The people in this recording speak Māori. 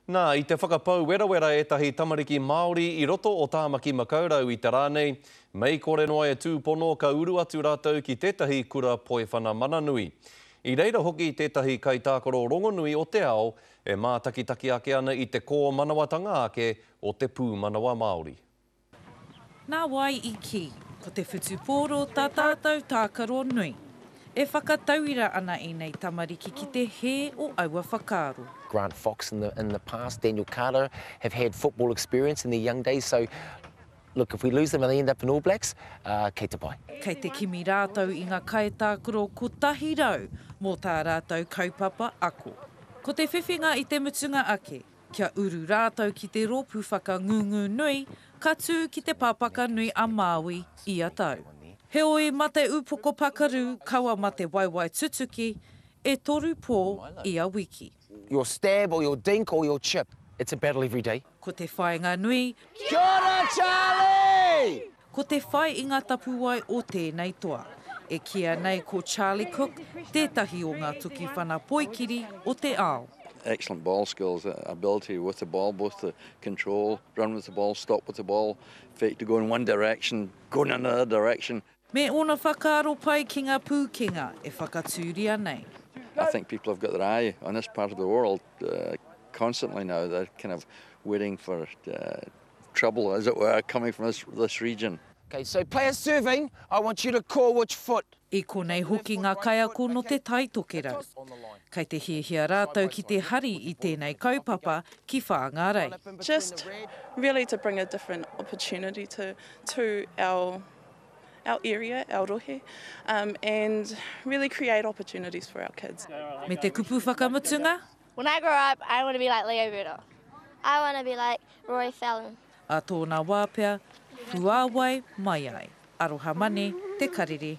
Nā, i te whakapau wera etahi tamariki Māori i roto o Tāmaki Makaurau i te rānei, mei kore noa e tūpono ka uru atu rātou ki tētahi kura poewhana mananui. I reira hoki tētahi kai tākoro rongonui o te ao, e mātakitaki ake ana i te kō manawatanga ake o te pū manawa Māori. Nā wai i ki, ko te whutupōro tā tātou tākaro nui. E whakatauira ana i nei tamariki ki te he o aua whakaaro. Grant Fox in the past, Daniel Carter have had football experience in their young days, so look, if we lose them and they end up in All Blacks, kei te pai. Kei te kimi rātou i ngā kaitākaro ko tahi rau mō tā rātou kaupapa ako. Ko te whiwhinga i te mutunga ake, kia uru rātou ki te rōpū whakangungu nui, ka tū ki te pāpaka nui a Māui i a tau. He oi ma te upoko pakaru, kaua ma te waiwai tutuki, e toru pō i a wiki. Your stab or your dink or your chip, it's a battle every day. Ko te whainga nui, Kia ora, Charlie! ko te whai i ngā tapuai o tēnei toa. E kia nei ko Charlie Cook, tētahi o ngā tuki whana poikiri o te ao. Excellent ball skills, ability with the ball, both the control, run with the ball, stop with the ball, fake to go in one direction, go in another direction. Me ona whakaaro pai ki ngā pūkenga e whakatūria nei. I think people have got their eye on this part of the world constantly now. They're kind of waiting for trouble, as it were, coming from this region. Okay, so players serving, I want you to call which foot. I konei hoki ngā kaiako no te taitokerau. Kei te hiahia rātou ki te hari i tēnei kaupapa ki whāngarei. Just really to bring a different opportunity to our area, our rohe, and really create opportunities for our kids. Me te kupu whakamutunga, When I grow up, I want to be like Leo Rudolph. I want to be like Roy Fallon. a tōna wāpea, huawai mai ai. Aroha mane, te karere.